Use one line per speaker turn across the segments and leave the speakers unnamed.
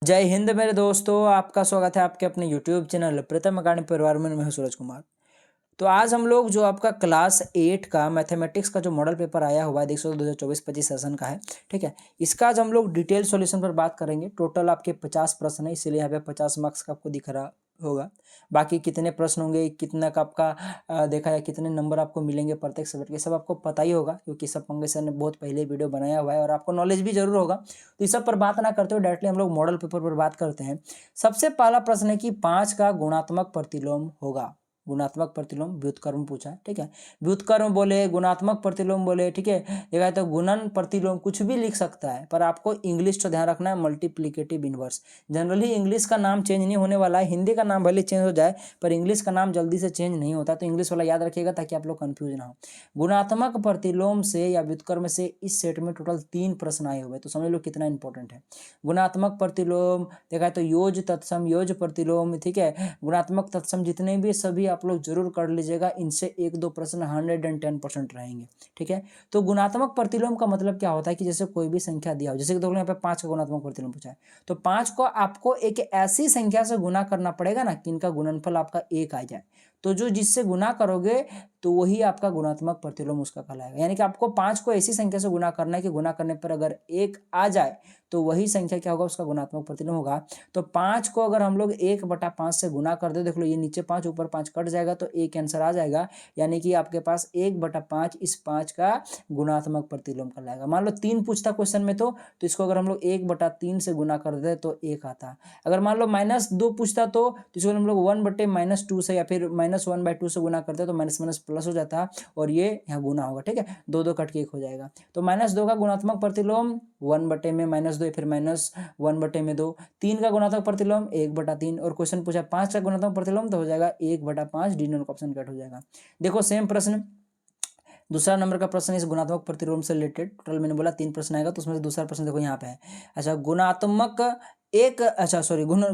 जय हिंद मेरे दोस्तों, आपका स्वागत है आपके अपने YouTube चैनल प्रथम अकादमी परिवार में। मैं हूं सूरज कुमार। तो आज हम लोग जो आपका क्लास 8 का मैथमेटिक्स का जो मॉडल पेपर आया हुआ है, देख सकते 2024-25 सेशन का है। ठीक है, इसका आज हम लोग डिटेल सॉल्यूशन पर बात करेंगे। टोटल आपके 50 प्रश्न है, इसीलिए यहाँ पे 50 मार्क्स का आपको दिख रहा होगा। बाकी कितने प्रश्न होंगे, कितना का आपका देखा है, कितने नंबर आपको मिलेंगे प्रत्येक सब्जेक्ट के, सब आपको पता ही होगा, क्योंकि सब पंगे सर ने बहुत पहले वीडियो बनाया हुआ है और आपको नॉलेज भी जरूर होगा। तो इस सब पर बात ना करते हुए डायरेक्टली हम लोग मॉडल पेपर पर बात करते हैं। सबसे पहला प्रश्न है कि 5 का गुणात्मक प्रतिलोम होगा। गुणात्मक प्रतिलोम व्युत्क्रम पूछा है। ठीक है, व्युत्क्रम बोले, गुणात्मक प्रतिलोम बोले, ठीक है, देखा तो गुणन प्रतिलोम कुछ भी लिख सकता है, पर आपको इंग्लिश तो ध्यान रखना है, मल्टीप्लिकेटिव इनवर्स। जनरली इंग्लिश का नाम चेंज नहीं होने वाला है, हिंदी का नाम भले चेंज हो जाए पर इंग्लिश का नाम जल्दी से चेंज नहीं होता, तो इंग्लिश वाला याद रखिएगा ताकि आप लोग कंफ्यूज ना हो। गुणात्मक प्रतिलोम से या व्युत्क्रम से इस सेट में टोटल 3 प्रश्न आए हुए, तो समझ लो कितना इंपॉर्टेंट है। गुणात्मक प्रतिलोम देखा है तो योज तत्सम, योज प्रतिलोम, ठीक है, गुणात्मक तत्सम, जितने भी सभी आप लोग जरूर कर लीजिएगा। इनसे 1-2 प्रश्न 110% रहेंगे। ठीक है, तो गुणात्मक प्रतिलोम का मतलब क्या होता है कि जैसे कोई भी संख्या दिया हो, जैसे कि देखो यहाँ पे 5 का गुणात्मक प्रतिलोम पूछा है, तो 5 को आपको एक ऐसी संख्या से गुना करना पड़ेगा ना कि इनका गुणनफल आपका 1 आ जाए। तो जो जिससे गुना करोगे तो वही आपका गुणात्मक प्रतिलोम उसका कहलाएगा। यानी कि आपको 5 को ऐसी संख्या से गुना करना है कि गुना करने पर अगर 1 आ जाए तो वही संख्या क्या होगा, उसका गुणात्मक प्रतिलोम होगा। तो 5 को अगर हम लोग 1/5 से गुना कर दे, देख लो ये नीचे 5 ऊपर 5 कट जाएगा तो एक आंसर आ जाएगा। यानी कि आपके पास 1/5 इस 5 का गुणात्मक प्रतिलोम कहलाएगा। मान लो 3 पूछता क्वेश्चन में, तो इसको अगर हम लोग 1/3 से गुना कर दे तो 1 आता। अगर मान लो -2 पूछता तो इसको हम लोग 1/-2 से या फिर -1/2 से गुना करते तो माइनस माइनस प्लस हो जाता और ये यहाँ गुना होगा। ठीक है, 2-2 कट के 1 हो जाएगा। तो -2 का गुणात्मक प्रतिलोम 1/2 फिर -1/2। 3 का गुणात्मक प्रतिलोम 1/3 और क्वेश्चन पूछा 5 का गुणात्मक प्रतिलोम तो हो जाएगा 1/5। डी नंबर का ऑप्शन कट हो जाएगा। देखो सेम प्रश्न, दूसरा नंबर का प्रश्न इस गुणात्मक प्रतिलोम से रिलेटेड। टोटल मैंने बोला 3 प्रश्न आएगा, तो उसमें से दूसरा प्रश्न देखो यहाँ पे है। अच्छा,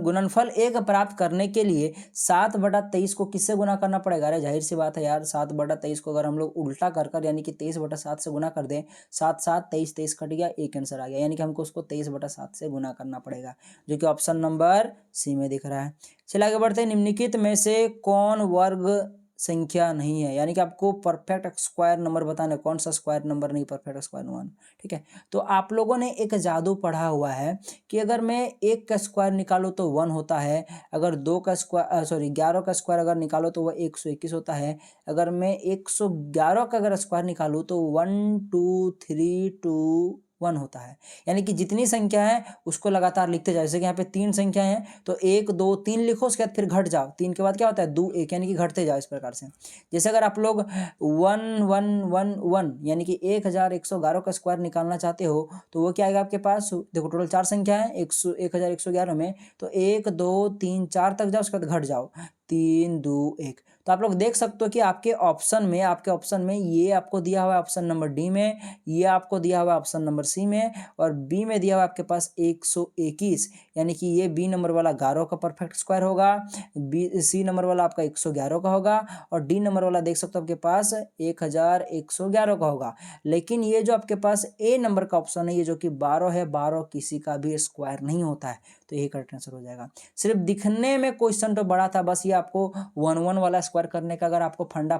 गुणनफल 1 प्राप्त करने के लिए 7/23 को किससे गुना करना पड़ेगा। अरे जाहिर सी बात है यार, 7/23 को अगर हम लोग उल्टा कर यानी कि 23/7 से गुना कर दें, 7 7 23 23 कट गया, एक आंसर आ गया। यानी कि हमको उसको 23/7 से गुना करना पड़ेगा, जो कि ऑप्शन नंबर सी में दिख रहा है। चलिए आगे बढ़ते हैं। निम्नलिखित में से कौन वर्ग संख्या नहीं है। यानी कि आपको परफेक्ट स्क्वायर नंबर बताना है, कौन सा स्क्वायर नंबर नहीं परफेक्ट स्क्वायर नंबर। ठीक है, तो आप लोगों ने एक जादू पढ़ा हुआ है कि अगर मैं 1 का स्क्वायर निकालूं तो 1 होता है, अगर 2 का स्क्वायर 11 का स्क्वायर अगर निकालो तो वह 121 होता है, अगर मैं 111 का अगर स्क्वायर निकालूं तो 1 2 3 2 1 होता है। यानी कि जितनी संख्या है उसको लगातार लिखते जाओ। जैसे कि यहाँ पे 3 संख्या है तो 1 2 3 लिखो, उसके बाद फिर घट जाओ, 3 के बाद क्या होता है 2 1, यानी कि घटते जाओ इस प्रकार से। जैसे अगर आप लोग 1111 यानी कि 1111 का स्क्वायर निकालना चाहते हो तो वो क्या आएगा आपके पास। देखो टोटल 4 संख्या है 1111 में, तो 1 2 3 4 तक जाओ, उसके बाद घट जाओ 3 2 1। तो आप लोग देख सकते हो कि आपके ऑप्शन में ये आपको दिया हुआ है ऑप्शन नंबर डी में, ये आपको दिया हुआ है ऑप्शन नंबर सी में, और बी में दिया हुआ आपके पास 121। यानी कि ये बी नंबर वाला 11 का परफेक्ट स्क्वायर होगा, बी सी नंबर वाला आपका 111 का होगा, और डी नंबर वाला देख सकते हो आपके पास 1111 का होगा। लेकिन ये जो आपके पास ए नंबर का ऑप्शन है, ये जो कि 12 है, 12 किसी का भी स्क्वायर नहीं होता है, तो यही करेक्ट आंसर हो जाएगा। सिर्फ दिखने में क्वेश्चन तो बड़ा था, बस ये आपको 1 1 वाला स्क्वायर करने का अगर आपको फंडा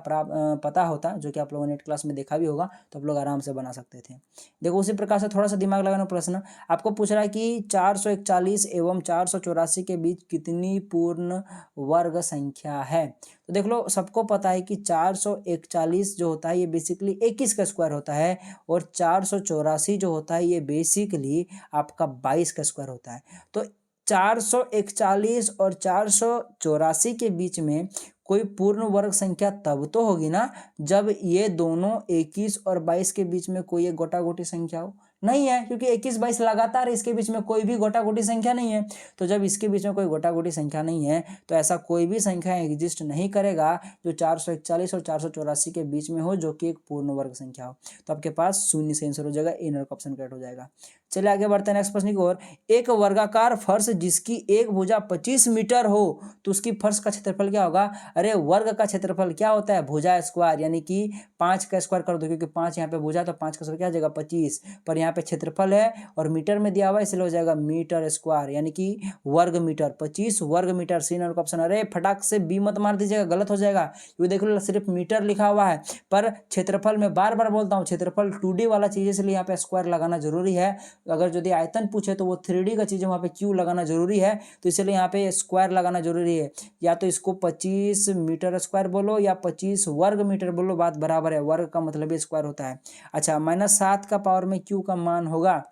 पता होता, जो कि आप लोगों ने नेट क्लास में देखा भी होगा, तो आप लोग आराम से बना सकते थे। देखो उसी प्रकार से थोड़ा सा दिमाग लगाना प्रश्न आपको पूछ रहा है कि 441 एवं 484 के बीच कितनी पूर्ण वर्ग संख्या है। तो देख लो सबको पता है कि 441 जो होता है ये बेसिकली 21 का स्क्वायर होता है, और 484 जो होता है ये बेसिकली आपका 22 का स्क्वायर होता है। तो 441 और 484 के बीच में कोई पूर्ण वर्ग संख्या तब तो होगी ना जब ये दोनों 21 और 22 के बीच में कोई एक गोटा गोटी संख्या हो। नहीं है, क्योंकि 21 22 लगातार इसके बीच में कोई भी गोटा गोटी संख्या नहीं है। तो जब इसके बीच में कोई गोटा गोटी संख्या नहीं है तो ऐसा कोई भी संख्या एग्जिस्ट नहीं करेगा जो 441 और 484 के बीच में हो, जो कि एक पूर्ण वर्ग संख्या हो। तो आपके पास शून्य से आंसर हो जाएगा, ए नंबर का ऑप्शन करेक्ट हो जाएगा। चलिए आगे बढ़ते हैं नेक्स्ट प्रश्न की ओर। एक वर्गाकार फर्श जिसकी एक भुजा 25 मीटर हो तो उसकी फर्श का क्षेत्रफल क्या होगा? अरे वर्ग का क्षेत्रफल क्या होता है? भुजा स्क्वायर, यानी कि 5 का स्क्वायर कर दो, क्योंकि 5 यहाँ पे भुजा तो 5 का स्क्वायर क्या हो जाएगा? 25, पर यहाँ पे क्षेत्रफल है और मीटर में दिया हुआ है इसलिए हो जाएगा मीटर स्क्वायर, यानी कि वर्ग मीटर, 25 वर्ग मीटर। सी नंबर का ऑप्शन। अरे फटाक से बी मत मार दीजिएगा, गलत हो जाएगा, क्योंकि देख लो सिर्फ मीटर लिखा हुआ है, पर क्षेत्रफल में बार बार बोलता हूँ क्षेत्रफल 2D वाला चीज है, इसलिए यहाँ पे स्क्वायर लगाना जरूरी है। अगर यदि आयतन पूछे तो वो 3D का चीज है, वहाँ पे क्यू लगाना जरूरी है, तो इसलिए यहाँ पे स्क्वायर लगाना जरूरी है। या तो इसको 25 मीटर स्क्वायर बोलो या 25 वर्ग मीटर बोलो, बात बराबर है, वर्ग का मतलब ही स्क्वायर होता है। अच्छा, -7 का पावर में क्यू का मान होगा।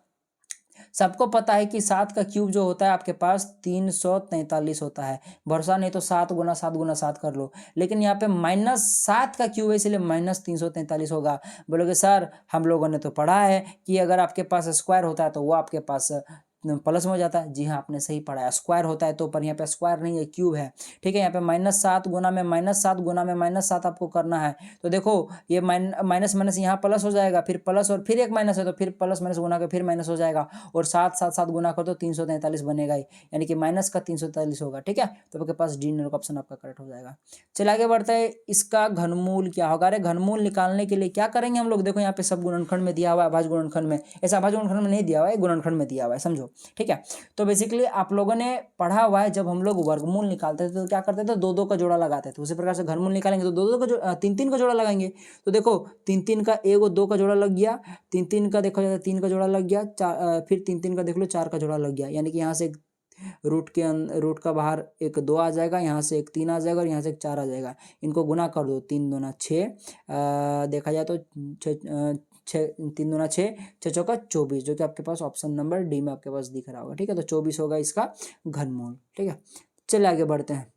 सबको पता है कि 7 का क्यूब जो होता है आपके पास 343 होता है। भरोसा नहीं तो 7 गुना 7 गुना 7 कर लो, लेकिन यहाँ पे -7 का क्यूब है इसलिए -343 होगा। बोलोगे सर हम लोगों ने तो पढ़ा है कि अगर आपके पास स्क्वायर होता है तो वो आपके पास प्लस में हो जाता है। जी हाँ, आपने सही पढ़ा है, स्क्वायर होता है तो, पर यहाँ पे स्क्वायर नहीं है, क्यूब है। ठीक है, यहाँ पे -7 गुना में -7 गुना में -7 आपको करना है। तो देखो ये माइनस माइनस यहाँ प्लस हो जाएगा, फिर प्लस और फिर एक माइनस है तो फिर प्लस माइनस गुना के फिर माइनस हो जाएगा, और 7 गुना कर तो 343 बनेगा ही, यानी कि माइनस का 343 होगा। ठीक है, तो आपके पास डी नंबर का ऑप्शन आपका करेक्ट हो जाएगा। चलिए आगे बढ़ते हैं। इसका घनमूल क्या होगा? अरे घनमूल निकालने के लिए क्या करेंगे हम लोग? देखो यहाँ पे सब गुणनखंड में दिया हुआ है, अभाज्य गुणनखंड में, ऐसा अभाज्य गुणनखंड में नहीं दिया हुआ है, गुणनखंड में दिया हुआ है, समझो। ठीक है, तो बेसिकली आप लोगों ने पढ़ा हुआ है, जब हम लोग वर्गमूल निकालते थे तो क्या करते थे? 2 का जोड़ा लगाते थे। उसी प्रकार से घनमूल निकालेंगे तो 2 का 3 का जोड़ा लगाएंगे। तो देखो 3 का 1 2 का जोड़ा लग गया, 3 का देखो जाता है 3 का जोड़ा लग गया, फिर 3 का देख लो 4 का जोड़ा लग गया, यानी कि यहाँ से रूट का बाहर एक 2 आ जाएगा, यहाँ से एक 3 आ जाएगा और यहाँ से एक 4 आ जाएगा। इनको गुना कर दो, 3 दूना 6, देखा जाए तो 3 दूना 6, 6 चौका 24, जो कि आपके पास ऑप्शन नंबर डी में आपके पास दिख रहा होगा। ठीक है, तो 24 होगा इसका घनमूल। ठीक है, चलिए आगे बढ़ते हैं।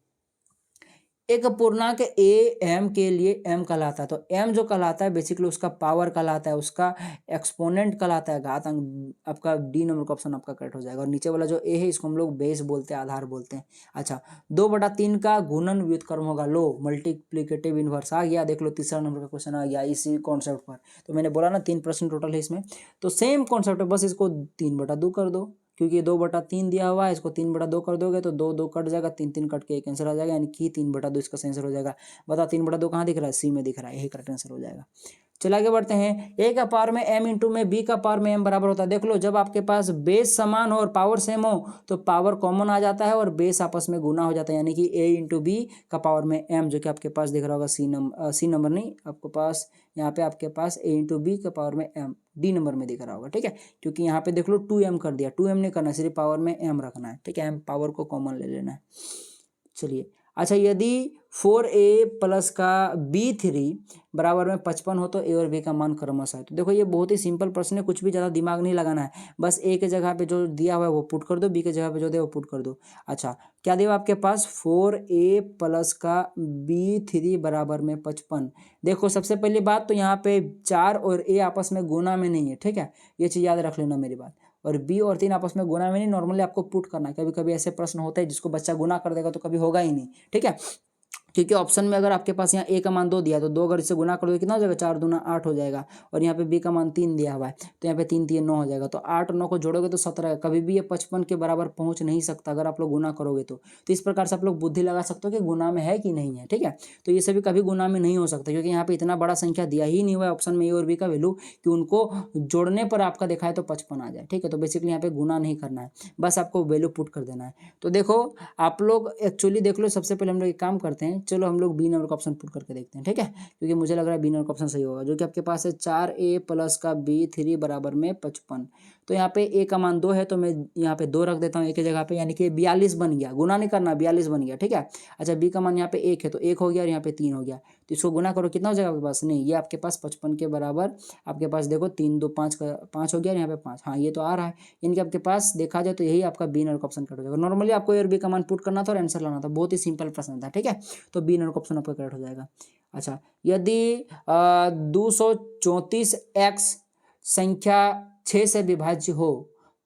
एक पूर्णांक ए एम के लिए एम कहलाता है, तो एम जो कहलाता है बेसिकली उसका पावर कहलाता है, उसका एक्सपोनेंट कहलाता है, घातांक। आपका डी नंबर का ऑप्शन आपका करेक्ट हो जाएगा। और नीचे वाला जो ए है इसको हम लोग बेस बोलते हैं, आधार बोलते हैं। अच्छा, 2/3 का गुणन व्युत्क्रम होगा, लो मल्टीप्लीकेटिव इनवर्स आ गया। देख लो तीसरा नंबर का क्वेश्चन आ गया इसी कॉन्सेप्ट पर। तो मैंने बोला ना 3% टोटल है इसमें, तो सेम कॉन्सेप्ट है, बस इसको 3/2 कर दो, क्योंकि ये 2/3 दिया हुआ है, इसको 3/2 कर दोगे तो 2 कट जाएगा, 3 कट के एक आंसर आ जाएगा, यानी कि 3/2 इसका आंसर हो जाएगा। बताओ 3/2 कहाँ दिख रहा है? सी में दिख रहा है, यही करेक्ट आंसर हो जाएगा। चलिए आगे बढ़ते हैं। ए का पावर में m इंटू में बी का पावर में m बराबर होता है। देख लो जब आपके पास बेस समान हो और पावर सेम हो तो पावर कॉमन आ जाता है और बेस आपस में गुना हो जाता है, यानी कि a इंटू बी का पावर में m, जो कि आपके पास दिख रहा होगा सी नंबर नहीं, आपके पास यहाँ पे आपके पास a इंटू बी का पावर में m डी नंबर में दिख रहा होगा। ठीक है, क्योंकि यहाँ पे देख लो 2m कर दिया, 2m नहीं करना, सिर्फ पावर में m रखना है। ठीक है, m पावर को कॉमन ले लेना है। चलिए, अच्छा, यदि 4a प्लस का b3 बराबर में 55 हो तो a और b का मान क्रमशः है। तो देखो ये बहुत ही सिंपल प्रश्न है, कुछ भी ज़्यादा दिमाग नहीं लगाना है, बस a के जगह पे जो दिया हुआ है वो पुट कर दो, b के जगह पे जो दिया वो पुट कर दो। अच्छा, क्या दिया आपके पास? 4a प्लस का b3 बराबर में 55। देखो सबसे पहली बात तो यहाँ पे 4 और a आपस में गुना में नहीं है। ठीक है, ये चीज़ याद रख लेना मेरी बात। और बी और 3 आपस में गुना में नहीं, नॉर्मली आपको पुट करना है। कभी कभी ऐसे प्रश्न होते हैं जिसको बच्चा गुना कर देगा तो कभी होगा ही नहीं। ठीक है, क्योंकि ऑप्शन में अगर आपके पास यहाँ ए का मान 2 दिया है तो 2 अगर इससे गुना कर दो कितना हो जाएगा? 4 दूना 8 हो जाएगा। और यहाँ पे बी का मान 3 दिया हुआ है तो यहाँ पे 3 3 9 हो जाएगा, तो 8 और 9 को जोड़ोगे तो 17। कभी भी ये 55 के बराबर पहुंच नहीं सकता अगर आप लोग गुना करोगे तो इस प्रकार से आप लोग बुद्धि लगा सकते हो कि गुना में है कि नहीं है। ठीक है, तो ये सभी कभी गुना में नहीं हो सकता, क्योंकि यहाँ पे इतना बड़ा संख्या दिया ही नहीं हुआ है ऑप्शन में ए और बी का वैल्यू कि उनको जोड़ने पर आपका देखा है तो 55 आ जाए। ठीक है, तो बेसिकली यहाँ पे गुना नहीं करना है, बस आपको वैल्यू पुट कर देना है। तो देखो आप लोग एक्चुअली देख लो, सबसे पहले हम लोग एक काम करते हैं, चलो हम लोग बी नंबर का ऑप्शन पुट करके देखते हैं। ठीक है, क्योंकि मुझे लग रहा है बी नंबर का ऑप्शन सही होगा, जो कि आपके पास है 4a प्लस का b3 बराबर में 55। तो यहाँ पे a का मान 2 है तो मैं यहाँ पे 2 रख देता हूँ a की जगह पे, यानी कि 42 बन गया, गुना नहीं करना, 42 बन गया। ठीक है, अच्छा b का मान यहाँ पे 1 है तो 1 हो गया और यहाँ पे 3 हो गया, तो इसको गुना करो कितना हो जाएगा आपके पास? नहीं, ये आपके पास 55 के बराबर आपके पास देखो 3 2 5 का 5 हो गया, यहाँ पे 5, हाँ ये तो आ रहा है, यानी कि आपके पास देखा जाए तो यही आपका बी नंबर का ऑप्शन कट हो जाएगा। नॉर्मली आपको ए और बी का मान पुट करना था और आंसर लाना था, बहुत ही सिंपल प्रश्न था। ठीक है, तो बी नंबर का ऑप्शन आपका करेक्ट हो जाएगा। अच्छा, यदि 234x संख्या 6 से विभाज्य हो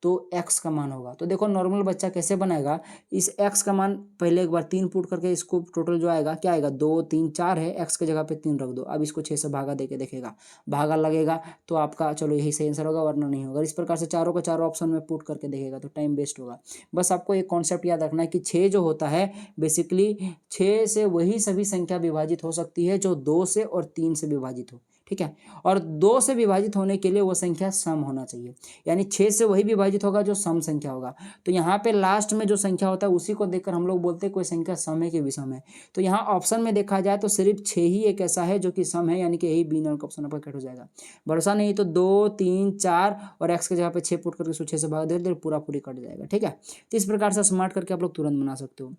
तो x का मान होगा। तो देखो नॉर्मल बच्चा कैसे बनाएगा, इस x का मान पहले एक बार 3 पुट करके इसको टोटल जो आएगा क्या आएगा, 2 3 4 है, x की जगह पे 3 रख दो। अब इसको 6 से भागा देके देखेगा, भागा लगेगा तो आपका चलो यही सही आंसर होगा, वरना नहीं होगा। इस प्रकार से चारों का चारों ऑप्शन में पुट करके देखेगा तो टाइम वेस्ट होगा। बस आपको एक कॉन्सेप्ट याद रखना है कि 6 जो होता है बेसिकली 6 से वही सभी संख्या विभाजित हो सकती है जो 2 से और 3 से विभाजित हो, ठीक है। और 2 से विभाजित होने के लिए वो संख्या सम होना चाहिए, यानी 6 से वही विभाजित होगा जो सम संख्या होगा। तो यहाँ पे लास्ट में जो संख्या होता है उसी को देखकर हम लोग बोलते हैं कोई संख्या सम है कि विषम है। तो यहाँ ऑप्शन में देखा जाए तो सिर्फ 6 ही एक ऐसा है जो कि सम है, यानी कि यही बी नंबर का ऑप्शन आपका कट हो जाएगा। भरोसा नहीं तो 2 3 4 और एक्स की जगह पे 6 पुट करके 6 से भाग दे पूरा पूरी कट जाएगा, ठीक है। तो इस प्रकार से स्मार्ट करके आप लोग तुरंत बना सकते हो।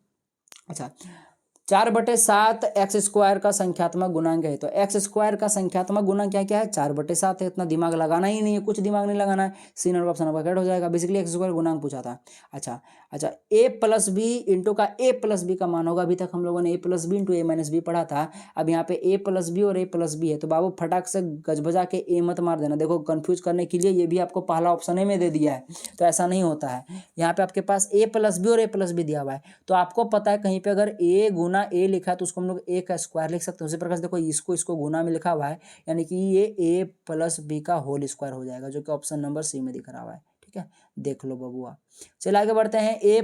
अच्छा, 4/7 एक्स स्क्वायर का संख्यात्मक गुणांक है। तो एक्स स्क्वायर का संख्यात्मक गुणांक क्या क्या है, 4/7 है। इतना दिमाग लगाना ही नहीं है, कुछ दिमाग नहीं लगाना है, सी नंबर ऑप्शन आपका कट हो जाएगा। बेसिकली एक्स स्क्वायर गुणांक पूछा था। अच्छा अच्छा, ए प्लस बी इंटू का ए प्लस बी का मान होगा। अभी तक हम लोगों ने ए प्लस बी इंटू ए माइनस बी पढ़ा था। अब यहाँ पे ए प्लस बी और ए प्लस बी है, तो बाबू फटाक से गजबजा के ए मत मार देना। देखो कंफ्यूज करने के लिए ये भी आपको पहला ऑप्शन में दे दिया है, तो ऐसा नहीं होता है। यहाँ पे आपके पास ए प्लस बी और ए प्लस बी दिया हुआ है, तो आपको पता है कहीं पे अगर ए गुना ए लिखा है तो उसको हम लोग ए का स्क्वायर लिख सकते हैं। उसी प्रकार से देखो इसको गुना में लिखा हुआ है, यानी कि ये ए प्लस बी का होल स्क्वायर हो जाएगा, जो कि ऑप्शन नंबर सी में दिख रहा हुआ है, ठीक है। देख लो बबुआ। चलिए आगे बढ़ते हैं। ए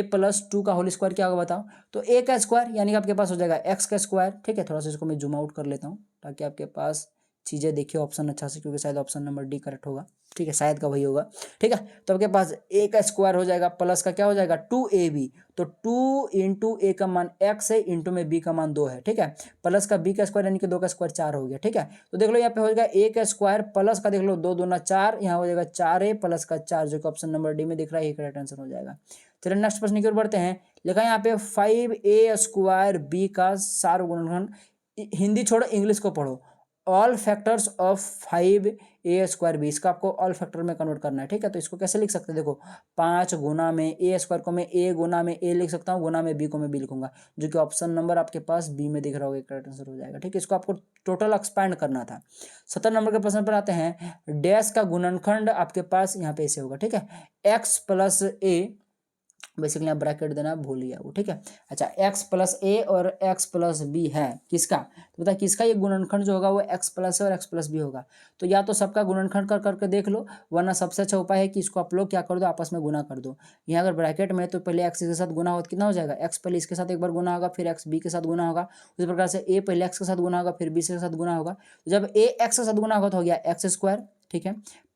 प्लस 2 का होल स्क्वायर क्या होगा बताओ। तो ए का स्क्वायर यानी कि आपके पास हो जाएगा एक्स का स्क्वायर, ठीक है। थोड़ा सा इसको मैं जूम आउट कर लेता हूँ ताकि आपके पास चीज़ें देखिए ऑप्शन अच्छा से, क्योंकि शायद ऑप्शन नंबर डी करेक्ट होगा, ठीक है, शायद का वही होगा, ठीक है। तो आपके पास ए का स्क्वायर हो जाएगा, प्लस का क्या हो जाएगा 2ab। तो 2 इंटू ए का मान x है, इंटू में b का मान 2 है, ठीक है। प्लस का b का स्क्वायर यानी कि 2 का स्क्वायर 4 हो गया, ठीक है। तो देख लो यहाँ पे हो जाएगा ए का स्क्वायर प्लस का देख लो 2 दूना 4, यहाँ हो जाएगा 4a प्लस का 4, जो कि ऑप्शन नंबर डी में दिख रहा है, करेक्ट आंसर हो जाएगा। चलिए नेक्स्ट प्रश्न की ओर बढ़ते हैं। लिखा है यहाँ पे 5a स्क्वायर b का सार्वगुणनखंड। हिंदी छोड़ो इंग्लिश को पढ़ो। All factors of 5a square b, इसका आपको ऑल फैक्टर में कन्वर्ट करना है, ठीक है। तो इसको कैसे लिख सकते हैं, देखो 5 गुना में ए स्क्वायर को मैं ए गुना में ए लिख सकता हूँ, गुना में बी को मैं बी लिखूंगा, जो कि ऑप्शन नंबर आपके पास बी में दिख रहा होगा, करेक्ट आंसर हो जाएगा, ठीक है। इसको आपको टोटल एक्सपैंड करना था। 70 नंबर के प्रश्न पर आते हैं। डैश का गुणनखंड आपके पास यहाँ पे ऐसे होगा, ठीक है। एक्स प्लस ए, बेसिकली आप ब्रैकेट देना भूल गया वो, ठीक है। अच्छा, x प्लस ए और x प्लस बी है किसका, तो बता किसका ये गुणनखंड जो होगा वो x प्लस है और x प्लस बी होगा। तो या तो सबका गुणनखंड कर करके देख लो, वरना सबसे अच्छा उपाय है कि इसको आप लोग क्या कर दो, आपस में गुना कर दो। यहाँ अगर ब्रैकेट में तो पहले x के साथ गुना हो कितना हो जाएगा, x पहले इसके साथ एक बार गुना होगा, फिर x b के साथ गुना होगा। उसी प्रकार से a पहले x के साथ गुना होगा, फिर b के साथ गुना होगा। जब a x के साथ गुना होगा तो हो गया एक्स स्क्वायर, ठीक है।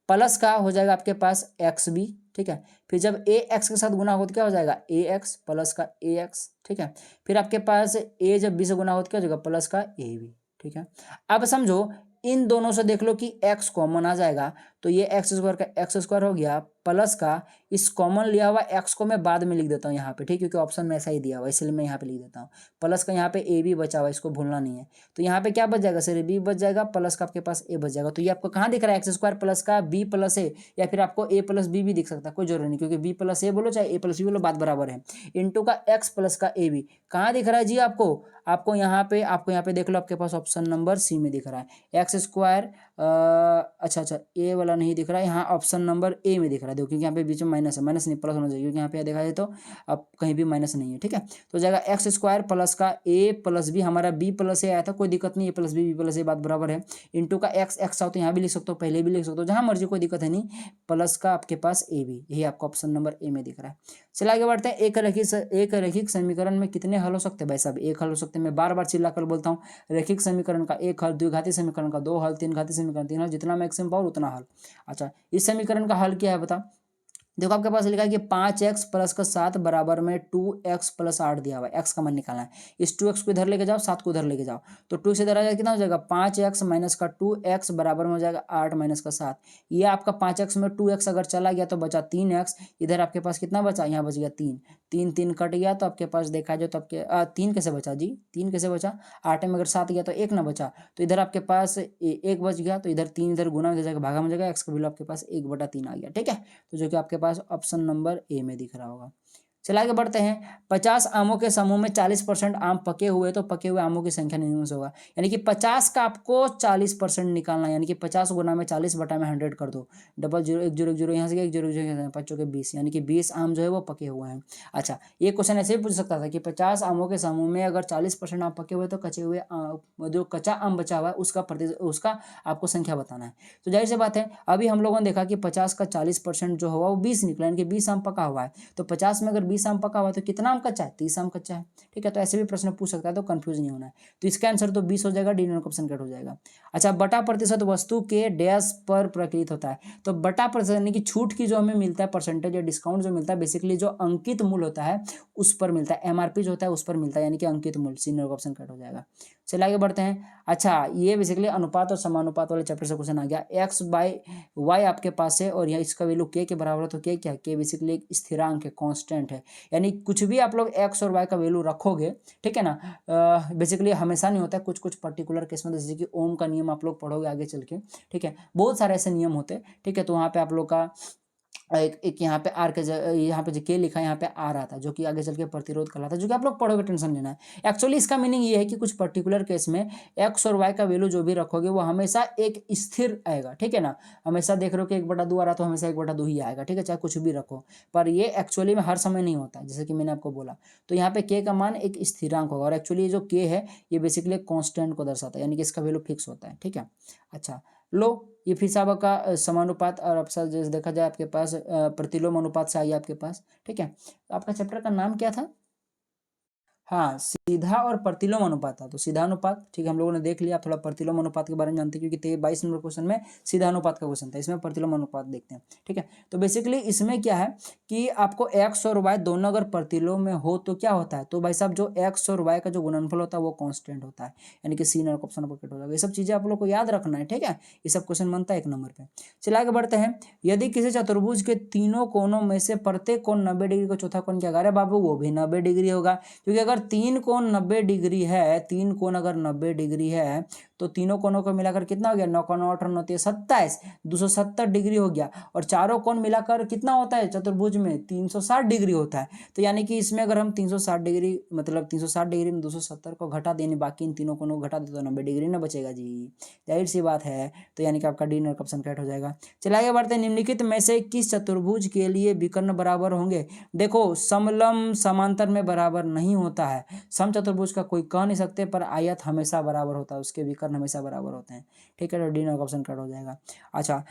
प्लस का हो जाएगा आपके पास एक्स बी, ठीक है। फिर जब ए एक्स के साथ गुना हो तो क्या हो जाएगा ए एक्स प्लस का ए एक्स, ठीक है। फिर आपके पास ए जब बी से गुना हो तो क्या हो जाएगा प्लस का ए बी, ठीक है। अब समझो इन दोनों से देख लो कि x कॉमन आ जाएगा, तो ये एक्स स्क्वायर का एक्स स्क्वायर हो गया, प्लस का इस कॉमन लिया हुआ x को मैं बाद में लिख देता हूँ यहाँ पे, ठीक है, क्योंकि ऑप्शन में ऐसा ही दिया हुआ है, इसलिए मैं यहाँ पे लिख देता हूँ। प्लस का यहाँ पे ए बी बचा हुआ है, इसको भूलना नहीं है। तो यहाँ पे क्या बच जाएगा, सिर्फ बी बच जाएगा, प्लस का आपके पास ए बच जाएगा। तो ये आपको कहाँ दिख रहा है, एक्स स्क्वायर प्लस का बी प्लस ए, या फिर आपको ए प्लस बी भी दिख सकता है, कोई जरूरी नहीं, क्योंकि बी प्लस ए बोलो चाहे ए प्लस बी बोलो बात बराबर है। इंटू का एक्स प्लस का ए बी कहाँ दिख रहा है जी आपको यहाँ पे देख लो, आपके पास ऑप्शन नंबर सी में दिख रहा है एक्स स्क्वायर। अच्छा ए वाला नहीं दिख रहा है, यहाँ ऑप्शन नंबर ए में दिख रहा है, देखो क्योंकि यहाँ पे बीच में माइनस है, माइनस नहीं प्लस होना चाहिए, क्योंकि यहाँ पे देखा जाए तो अब कहीं भी माइनस नहीं है, ठीक है। तो जाएगा एक्स स्क्वायर प्लस का ए प्लस बी, हमारा बी प्लस ए आया था, कोई दिक्कत नहीं, ए प्लस बी प्लस ए बात बराबर है। इंटू का एक्स एक्स आओ तो यहाँ भी लिख सकते हो, पहले भी लिख सकते हो, जहाँ मर्जी, कोई दिक्कत है नहीं। प्लस का आपके पास ए बी, यही आपका ऑप्शन नंबर ए में दिख रहा है। चलिए आगे बढ़ते हैं। एक रैखिक समीकरण में कितने हल हो सकते हैं भाई साहब, एक हल हो सकते हैं। मैं बार बार चिल्ला कर बोलता हूँ, रैखिक समीकरण का एक हल, द्विघाती समीकरण का 2 हल, तीन घाती समीकरण 3 हल, जितना मैक्सिमम पावर उतना हल। अच्छा, इस समीकरण का हल क्या है बता। देखो आपके पास लिखा है कि 5x प्लस का 7 बराबर में 2x प्लस 8 दिया हुआ है, x का मान निकालना है। इस 2x को इधर लेके जाओ, 7 को इधर लेके जाओ, तो 2 से इधर आ जाएगा, कितना हो जाएगा 5x माइनस का 2x बराबर में हो जाएगा 8 माइनस का 7। ये आपका 5x में 2x अगर चला गया तो बचा 3x, इधर आपके पास कितना बचा, यहाँ बच गया 3, 3 कट गया, तो आपके पास देखा जाए तो आपके 3 कैसे बचा जी, 3 कैसे बचा, 8 में अगर 7 गया तो 1 ना बचा, तो इधर आपके पास 1 बच गया, तो इधर 3 इधर गुना में जाएगा, भागा में जाएगा, x का वैल्यू आपके पास 1/3 आ गया, ठीक है। तो जो कि आपके पास ऑप्शन नंबर ए में दिख रहा होगा। चला आगे बढ़ते हैं। 50 आमों के समूह में 40% आम पके हुए, तो पके हुए आमों की संख्या निम्न से होगा, यानी कि 50 का आपको 40% निकालना है, यानी कि 50 गुना में 40 बटा में 100 कर दो, डबल जीरो एक जीरो एक जीरो यहाँ से एक जीरो जीरो 5 के 20, यानी कि 20 आम जो है वो पके हुए हैं। अच्छा, ये क्वेश्चन ऐसे भी पूछ सकता था कि 50 आमों के समूह में अगर 40% आम पके हुए तो कचे हुए जो कच्चा आम बचा हुआ है उसका आपको संख्या बताना है। तो जाहिर सी बात है, अभी हम लोगों ने देखा कि 50 का 40% जो हुआ वो 20 निकला, यानी कि 20 आम पका हुआ है। तो 50 में अगर 20 आम पका हुआ है तो कितना आम कच्चा है? 30 आम कच्चा है। ठीक है, तो ऐसे भी प्रश्न पूछ सकता है, तो कंफ्यूज नहीं होना है। तो इसका आंसर तो 20 हो जाएगा, डी नंबर ऑप्शन कट हो जाएगा। अच्छा, बटा प्रतिशत वस्तु के डैश पर प्रकलित होता है, तो बटा प्रतिशत यानी कि छूट की जो हमें मिलता है परसेंटेज या डिस्काउंट जो मिलता है, बेसिकली जो अंकित मूल्य होता है उस पर मिलता है, एमआरपी जो होता है उस पर मिलता है, यानी कि अंकित मूल्य, सी नंबर ऑप्शन कट हो जाएगा। चलिए आगे बढ़ते हैं। अच्छा, ये बेसिकली अनुपात और समानुपात वाले चैप्टर से क्वेश्चन आ गया। एक्स बाई वाई आपके पास है और यहाँ इसका वैल्यू के बराबर है, तो के क्या, के बेसिकली एक स्थिरांक है, कांस्टेंट है, यानी कुछ भी आप लोग एक्स और वाई का वैल्यू रखोगे, ठीक है ना, बेसिकली हमेशा नहीं होता है, कुछ कुछ पर्टिकुलर केस में, जैसे कि ओम का नियम आप लोग पढ़ोगे आगे चल के, ठीक है, बहुत सारे ऐसे नियम होते हैं, ठीक है, तो वहाँ पे आप लोग का एक यहाँ पे आर के यहाँ पे जो के लिखा है यहाँ पे आर आता है, जो कि आगे चल के प्रतिरोध कहलाता है, जो कि आप लोग पढ़ोगे, टेंशन लेना है। एक्चुअली इसका मीनिंग ये है कि कुछ पर्टिकुलर केस में एक्स और वाई का वैल्यू जो भी रखोगे वो हमेशा एक स्थिर आएगा, ठीक है ना, हमेशा देख रहे हो कि 1/2 आ रहा तो हमेशा 1/2 ही आएगा, ठीक है, चाहे कुछ भी रखो, पर ये एक्चुअली में हर समय नहीं होता है, जैसे कि मैंने आपको बोला। तो यहाँ पे के का मान एक स्थिरांक होगा, और एक्चुअली जो के है ये बेसिकली कॉन्स्टेंट को दर्शाता है, यानी कि इसका वैल्यू फिक्स होता है, ठीक है। अच्छा, लो, ये फिर से आपका समानुपात और आपका जैसे देखा जाए आपके पास प्रतिलोम अनुपात से आई आपके पास, ठीक है। आपका चैप्टर का नाम क्या था? हाँ, सीधा और प्रतिलोम अनुपात था, तो सीधा अनुपात, ठीक है, हम लोगों ने देख लिया। थोड़ा प्रतिलोम अनुपात के बारे में जानते हैं, क्योंकि 22 नंबर क्वेश्चन में सीधा अनुपात का क्वेश्चन था, इसमें प्रतिलोम अनुपात देखते हैं, ठीक है। तो बेसिकली इसमें क्या है कि आपको एक्स और वाई दोनों अगर प्रतिलोम में हो तो क्या होता है, तो भाई साहब जो एक्स और वाई का जो गुणनफल होता है वो कॉन्स्टेंट होता है, यानी कि सी नंबर ऑप्शन पर कट हो जाएगा। ये सब चीजें आप लोग को याद रखना है, ठीक है, ये सब क्वेश्चन बनता है 1 नंबर पे। चलिए आगे बढ़ते हैं। यदि किसी चतुर्भुज के तीनों कोनों में से प्रत्येक कोण 90 डिग्री का चौथा कोण क्या, अरे बाबू वो भी 90 डिग्री होगा, क्योंकि अगर 3 कोण 90 डिग्री है, 3 कोण अगर 90 डिग्री है तो तीनों कोणों को मिलाकर कितना हो गया, 9 का 9 8 9 27, 270 डिग्री हो गया। और चारों कोण मिलाकर कितना होता है चतुर्भुज में, 360 डिग्री होता है। तो यानी कि इसमें अगर हम 360 डिग्री मतलब 360 डिग्री में 270 को घटा दें, बाकी इन तीनों कोणों को घटा दे तो 90 डिग्री ना बचेगा जी, जाहिर सी बात है। तो यानी कि आपका डी नंबर ऑप्शन करेक्ट हो जाएगा। चलिए आगे बढ़ते हैं। निम्नलिखित में से किस चतुर्भुज के लिए विकर्ण बराबर होंगे? देखो, समलंब समांतर में बराबर नहीं होता है, समचतुर्भुज का कोई कह नहीं सकते, पर आयत हमेशा बराबर होता है, उसके विकर्ण हमेशा बराबर होते हैं, ठीक है, तो डी नंबर ऑप्शन कट हो जाएगा। अच्छा,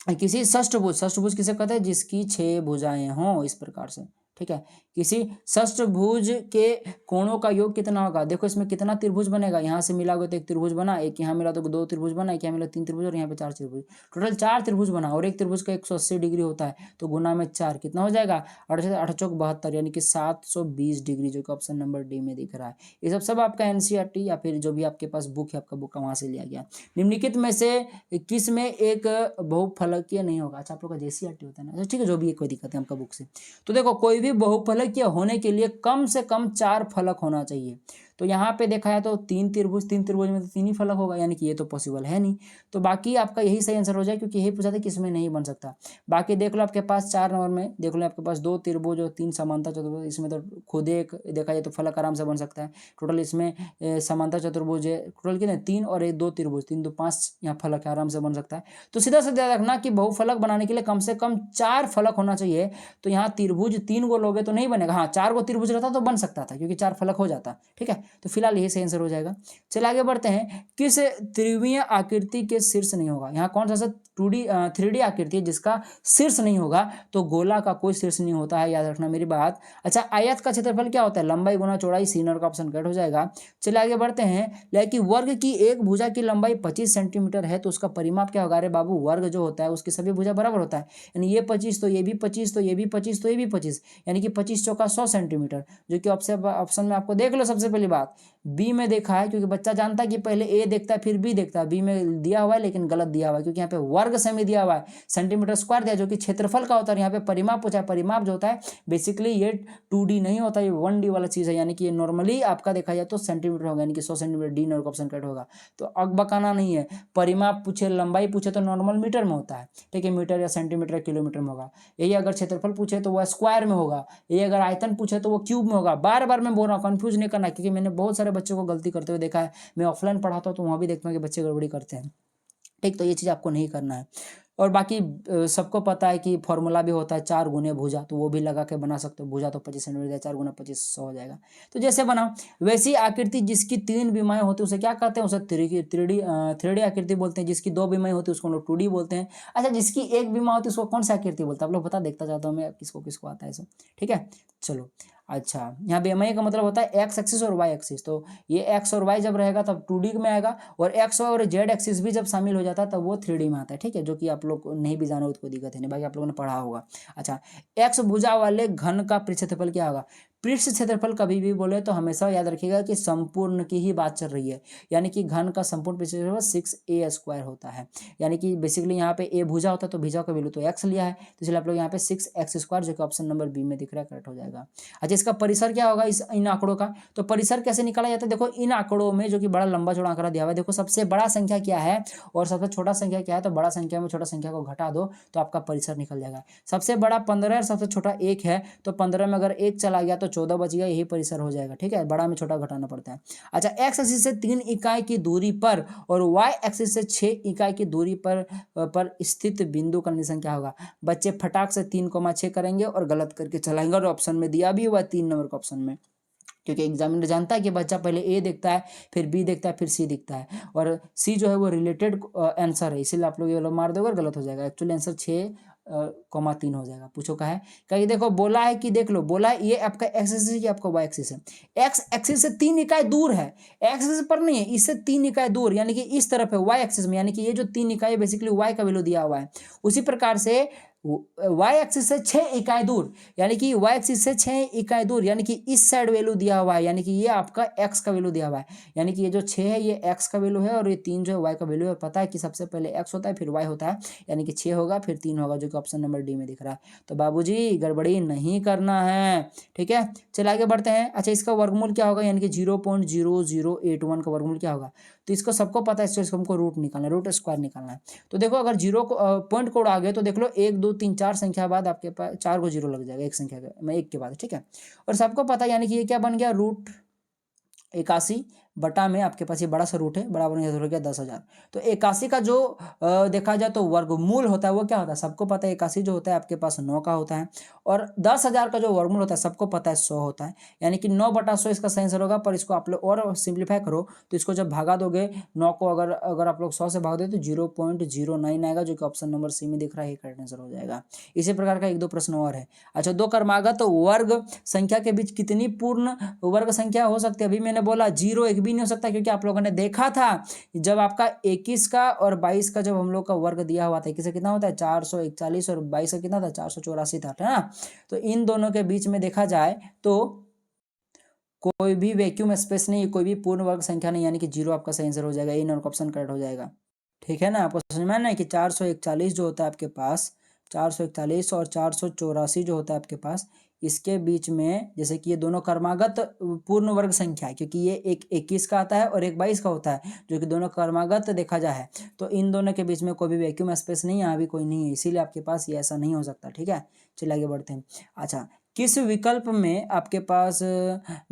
किसी षष्ठभुज किसे कहते हैं, जिसकी 6 भुजाएं हों, इस प्रकार से, ठीक है। किसी षष्ठभुज के कोणों का योग कितना होगा? देखो इसमें कितना त्रिभुज बनेगा, यहाँ से मिलाओगे तो एक त्रिभुज बना, एक यहाँ मिला तो 2 त्रिभुज बना, एक यहाँ मिला 3 त्रिभुज, और यहाँ पे 4 त्रिभुज, टोटल 4 त्रिभुज बना, और एक त्रिभुज का 180 डिग्री होता है, तो गुना में 4 कितना हो जाएगा, 8 चौक 72, यानी कि 720 डिग्री, जो कि ऑप्शन नंबर डी में दिख रहा है। ये सब आपका एनसीईआरटी या फिर जो भी आपके पास बुक है, आपका बुक का वहां से लिया गया। निम्नलिखित में से किस में एक बहुफलकीय नहीं होगा? अच्छा, आप लोग का जेसीईआरटी होता है ना, ठीक है, जो भी है, कोई दिक्कत है आपका बुक से। तो देखो, कोई भी बहुफलकीय होने के लिए कम से कम 4 फलक होना चाहिए। तो यहाँ पे देखा है तो 3 त्रिभुज में तो 3 ही फलक होगा, यानी कि ये तो पॉसिबल है नहीं। तो बाकी आपका यही सही आंसर हो जाए, क्योंकि यही पूछा था कि इसमें नहीं बन सकता। बाकी देख लो आपके पास 4 नंबर में, देख लो आपके पास 2 त्रिभुज और 3 समांतर चतुर्भुज, इसमें तो खुद एक देखा जाए तो फलक आराम से बन सकता है। टोटल इसमें समांतर चतुर्भुज है, टोटल कितने, 3 और 1 2 त्रिभुज, 3 2 5 यहाँ फलक है, आराम से बन सकता है। तो सीधा सीधा रखना कि बहुफलक बनाने के लिए कम से कम 4 फलक होना चाहिए। तो यहाँ त्रिभुज 3 गो लोगे तो नहीं बनेगा, हाँ 4 गो त्रिभुज रहता तो बन सकता था, क्योंकि 4 फलक हो जाता, ठीक है। तो फिलहाल यही सही आंसर हो जाएगा। चलिए आगे बढ़ते हैं। किस त्रिविमीय आकृति के शीर्ष नहीं होगा? यहाँ कौन सा 3D आकृति है जिसका शीर्ष नहीं होगा? तो गोला का कोई शीर्ष नहीं होता है, याद रखना मेरी बात। अच्छा, आयत का क्षेत्रफल क्या होता है? लंबाई गुना चौड़ाई, सी नंबर का ऑप्शन कट हो जाएगा। चलिए आगे बढ़ते हैं। लेकिन वर्ग की एक भुजा की लंबाई 25 सेंटीमीटर है, तो उसका परिमाप क्या होगा? अरे बाबू, वर्ग जो होता है उसकी सभी भुजा बराबर होता है, यानी ये 25 तो ये भी 25, तो ये भी 25, तो ये भी 25, यानी कि 25 चौका 100 सेंटीमीटर, जो कि ऑप्शन में आपको देख लो। सबसे पहली बात बी में देखा है, क्योंकि बच्चा जानता है कि पहले ए देखता है फिर बी देखता है, बी में दिया हुआ है लेकिन गलत दिया हुआ है, क्योंकि यहाँ पे वर्ग वर्ग सेमी दिया हुआ है, सेंटीमीटर स्क्वायर दिया जो कि क्षेत्रफल का होता है। यहाँ पे परिमाप पूछा है, परिमाप जो होता है बेसिकली ये 2D नहीं होता, ये 1D वाला चीज़ है, यानी कि ये नॉर्मली आपका देखा जाए तो सेंटीमीटर होगा, यानी कि 100 सेंटीमीटर, डी नंबर का ऑप्शन करेक्ट होगा। तो अकबकाना नहीं है, परिमाप पूछे, लंबाई पूछे तो नॉर्मल मीटर में होता है, ठीक है, मीटर या सेंटीमीटर किलोमीटर में होगा। यही अगर क्षेत्रफल पूछे तो वह स्क्वायर में होगा, यही अगर आयतन पूछे तो वो क्यूब में होगा। बार बार मैं बोल रहा हूँ, कंफ्यूज नहीं करना, क्योंकि मैंने बहुत सारे बच्चों को गलती करते हुए देखा है। मैं ऑफलाइन पढ़ाता हूँ तो वहाँ भी देखता हूँ कि बच्चे गड़बड़ी करते हैं, ठीक। तो ये चीज़ आपको नहीं करना है। और बाकी सबको पता है कि फॉर्मूला भी होता है 4 गुने भुजा, तो वो भी लगा के बना सकते हो। भुजा तो 25 सेंटीमीटर, 4 गुना 25 100 हो जाएगा। तो जैसे बनाओ वैसी आकृति जिसकी 3 विमाएँ होती है उसे क्या कहते हैं, उसे थ्री डी आकृति बोलते हैं। जिसकी 2 विमाएँ होती है उसको हम लोग 2D बोलते हैं। अच्छा, जिसकी 1 विमा होती है उसको कौन सी आकृति बोलते हैं, आप लोग बता, देखता चाहता हूँ मैं किसको किसको आता है सब, ठीक है। चलो, अच्छा, यहाँ विमाएँ का मतलब होता है एक्स एक्सिस और वाई एक्सिस। तो ये एक्स और वाई जब रहेगा तब 2D में आएगा, और एक्स और जेड एक्सिस भी जब शामिल हो जाता है तब वो 3D में आता है, ठीक है। जो कि आप लोग नहीं भी जाना हो तो कोई दिक्कत है नहीं, बाकी आप लोगों ने पढ़ा होगा। अच्छा, एक्स भुजा वाले घन का पृष्ठ क्षेत्रफल क्या होगा। पृष्ठ क्षेत्रफल कभी भी बोले तो हमेशा याद रखिएगा कि संपूर्ण की ही बात चल रही है, यानी कि घन का संपूर्ण पृष्ठ क्षेत्रफल 6a² होता है। यानी कि बेसिकली यहाँ पे ए भुजा होता है तो भुजा का वैल्यू तो एक्स लिया है, तो इसलिए आप लोग यहाँ पे 6x² जो कि ऑप्शन नंबर बी में दिख रहा है करेक्ट हो जाएगा। अच्छा, इसका परिसर क्या होगा इन आंकड़ों का, तो परिसर कैसे निकाला जाता है। देखो इन आंकड़ों में जो कि बड़ा लंबा चौड़ा आंकड़ा दिया हुआ है, देखो सबसे बड़ा संख्या क्या है और सबसे छोटा संख्या क्या है, तो बड़ा संख्या में छोटा संख्या को घटा दो तो आपका परिसर निकल जाएगा। सबसे बड़ा 15 और सबसे छोटा 1 है, तो 15 में अगर 1 चला गया तो 14 बच गया, यही परिसर हो जाएगा, ठीक है। बड़ा में छोटा घटाना पड़ता है। अच्छा, एक्स एक्सिस से 3 इकाई की दूरी पर और वाई एक्सिस से 6 इकाई की दूरी पर स्थित बिंदु का निशान क्या होगा। बच्चे फटाक से 3,6 करेंगे और गलत करके चलाएंगे, और ऑप्शन में दिया भी हुआ 3 नंबर का ऑप्शन में, क्योंकि एग्जामिनर जानता है कि बच्चा पहले ए देखता है, फिर बी देखता है, फिर सी दिखता है, और सी जो है वो रिलेटेड आंसर है, इसीलिए आप लोग ये वाला मार दोगे और गलत हो जाएगा। एक्चुअली आंसर 6,3 हो जाएगा। पूछो का है, कहीं देखो बोला है कि देख लो, बोला है ये आपका एक्स एक्सिस है कि आपका वाई एक्सिस है। एक्स एक्सिस से 3 इकाई दूर है, एक्स एक्सिस पर नहीं है, इससे 3 इकाई दूर, यानी कि इस तरफ है वाई एक्सिस में, यानी कि ये जो 3 इकाई बेसिकली वाई का वैल्यू दिया हुआ है। उसी प्रकार से वाई एक्सिस से 6 इकाई दूर, यानी कि वाई एक्सिस से 6 इकाई दूर, यानी कि इस साइड वैल्यू दिया हुआ है, यानी कि ये आपका एक्स का वैल्यू दिया हुआ है, यानी कि ये जो 6 है ये एक्स का वैल्यू है और ये 3 जो है वाई का वैल्यू है। पता है कि सबसे पहले एक्स होता है फिर वाई होता है, यानी कि 6 होगा फिर 3 होगा, जो कि ऑप्शन नंबर डी में दिख रहा है। तो बाबूजी गड़बड़ी नहीं करना है, ठीक है। चलिए आगे बढ़ते हैं। अच्छा, इसका वर्गमूल क्या होगा, यानी कि 0.0081 का वर्गमूल क्या होगा, तो इसको सबको पता है, इसको हमको रूट निकालना है, रूट स्क्वायर निकालना है। तो देखो अगर जीरो को पॉइंट कोड आ गए तो देख लो 1 2 3 4 संख्या बाद आपके पास 4 को जीरो लग जाएगा, एक संख्या में एक के बाद, ठीक है। और सबको पता है, यानी कि ये क्या बन गया, रूट 81 बटा में आपके पास ये बड़ा सा रूट है, बड़ा बन गया 10,000। तो 81 का जो देखा जाए तो वर्गमूल होता है वो क्या होता है, सबको पता है 81 जो होता है आपके पास 9 का होता है, और 10,000 का जो वर्गमूल होता है सबको पता है 100 होता है, यानी कि 9/100 इसका सही आंसर होगा। पर इसको आप लोग और सिंप्लीफाई करो तो इसको जब भागा दोगे 9 को, अगर आप लोग 100 से भाग दो तो 0.09 आएगा, जो कि ऑप्शन नंबर सी में दिख रहा है, ये करेक्ट आंसर हो जाएगा। इसी प्रकार का 1-2 प्रश्न और है। अच्छा, 2 क्रमागत वर्ग संख्या के बीच कितनी पूर्ण वर्ग संख्या हो सकती है। अभी मैंने बोला 0 एक भी नहीं हो सकता, क्योंकि आप लोगों ने देखा था जब आपका 21 का और 22 का जब हम लोग का वर्ग दिया हुआ था, 21 का कितना होता है 441 और 22 का कितना था 484 था ना। तो इन दोनों के बीच में देखा जाए तो कोई भी वैक्यूम स्पेस नहीं, कोई भी पूर्ण वर्ग संख्या नहीं, यानी कि 0 आपका सही आंसर हो जाएगा, ए नंबर ऑप्शन करेक्ट हो जाएगा, ठीक है ना। आपको समझ में आना है कि 441 जो होता है आपके पास, 441 और 484 जो होता है आपके पास, इसके बीच में जैसे कि ये दोनों क्रमागत पूर्ण वर्ग संख्या है, क्योंकि ये एक 21 का आता है और एक 22 का होता है, जो कि दोनों क्रमागत देखा जाए तो इन दोनों के बीच में कोई भी वैक्यूम स्पेस नहीं, यहाँ भी कोई नहीं है, इसीलिए आपके पास ये ऐसा नहीं हो सकता, ठीक है। चलिए आगे बढ़ते हैं। अच्छा, किस विकल्प में आपके पास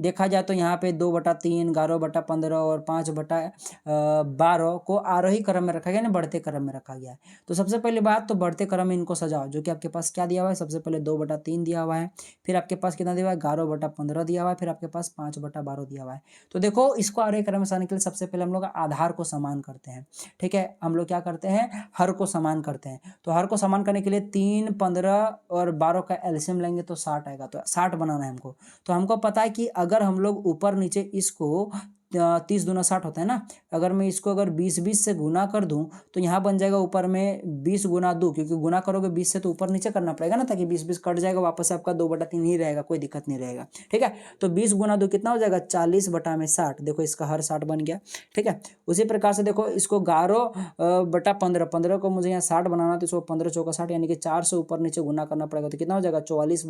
देखा जाए तो यहाँ पे 2/3, 11/15 और 5/12 को आरोही क्रम में रखा गया ना, बढ़ते क्रम में रखा गया है। तो सबसे पहली बात तो बढ़ते क्रम में इनको सजाओ, जो कि आपके पास क्या दिया हुआ है, सबसे पहले 2/3 दिया हुआ है, फिर आपके पास कितना दिया हुआ है 11/15 दिया हुआ है, फिर आपके पास 5/12 दिया हुआ है। तो देखो इसको आरोही क्रम में सजाने के लिए सबसे पहले हम लोग आधार को समान करते हैं, ठीक है। हम लोग क्या करते हैं, हर को समान करते हैं। तो हर को समान करने के लिए 3, 15 और 12 का एलसीएम लेंगे तो 60 आएगा, तो 60 बनाना है हमको। तो हमको पता है कि अगर हम लोग ऊपर नीचे इसको 30 दूना 60 होता है ना। अगर मैं इसको अगर 20 से गुना कर दूं तो यहाँ बन जाएगा ऊपर में 20 गुना 2, क्योंकि गुना करोगे 20 से तो ऊपर नीचे करना पड़ेगा ना, ताकि 20 कट जाएगा, वापस आपका 2/3 ही रहेगा, कोई दिक्कत नहीं रहेगा। ठीक है, तो 20 गुना 2 कितना हो जाएगा 40/60। देखो इसका हर 60 बन गया। ठीक है, उसी प्रकार से देखो इसको 11/15, 15 को मुझे यहाँ 60 बनाना, तो इसको 15 चौका 60, यानी कि 4 से ऊपर नीचे गुना करना पड़ेगा, तो कितना हो जाएगा 44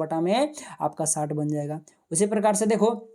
आपका 60 बन जाएगा। उसी प्रकार से देखो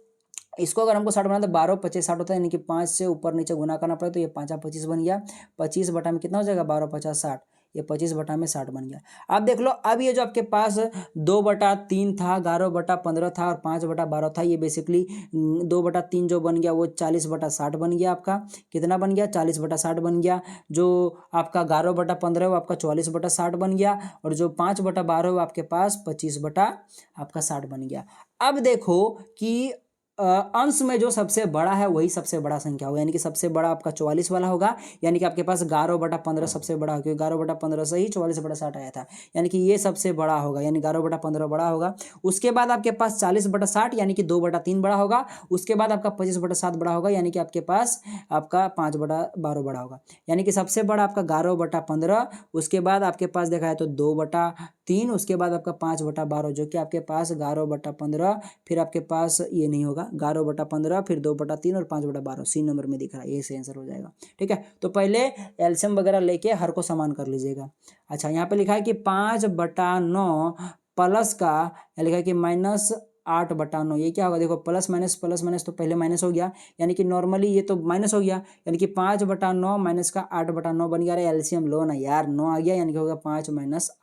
इसको अगर हमको 60 बनाना तो 12×5 = 60 होता है, यानी कि 5 से ऊपर नीचे गुना करना पड़ेगा, तो ये 5×25 बन गया। 25 बटा में कितना हो जाएगा 12×50 = 60, ये 25 बटा में 60 बन गया। अब देख लो, अब ये जो आपके पास 2/3 था, 11/15 था और 5/12 था, ये बेसिकली 2/3 जो बन गया वो 40/60 बन गया। आपका कितना बन गया 40/60 बन गया। जो आपका 11/15 है वो आपका 44/60 बन गया, और जो 5/12 है वो आपके पास 25/60 बन गया। अब देखो कि अंश में जो सबसे बड़ा है वही सबसे बड़ा संख्या होगा, यानी कि सबसे बड़ा आपका 44 वाला होगा, यानी कि आपके पास 11/15 सबसे बड़ा होगा, क्योंकि 11/15 से ही 44/60 आया था, यानी कि ये सबसे बड़ा होगा, यानी 11/15 बड़ा होगा। उसके बाद आपके पास 40/60 यानी कि 2/3 बड़ा होगा। उसके बाद आपका 25/7 बड़ा होगा, यानी कि आपके पास आपका 5/12 बड़ा होगा, यानी कि सबसे बड़ा आपका 11/15, उसके बाद आपके पास देखा है तो 2/3, उसके बाद आपका 5/12, जो कि आपके पास 11/15, फिर आपके पास ये नहीं होगा 11/15, फिर 2/3 और 5/12, सी नंबर में दिख रहा है, ये सही आंसर हो जाएगा। ठीक है, तो पहले एलसीएम वगैरह लेके हर को समान कर लीजिएगा। अच्छा, यहाँ पे लिखा है कि 5/9 प्लस का लिखा है कि -8/9, ये क्या होगा देखो, प्लस माइनस तो पहले माइनस हो गया, यानी कि नॉर्मली ये तो माइनस हो गया, यानी कि 5/9 माइनस का 8/9 बन गया। अरे एलसीएम लो ना यार, 9 आ गया, यानी कि होगा 5 -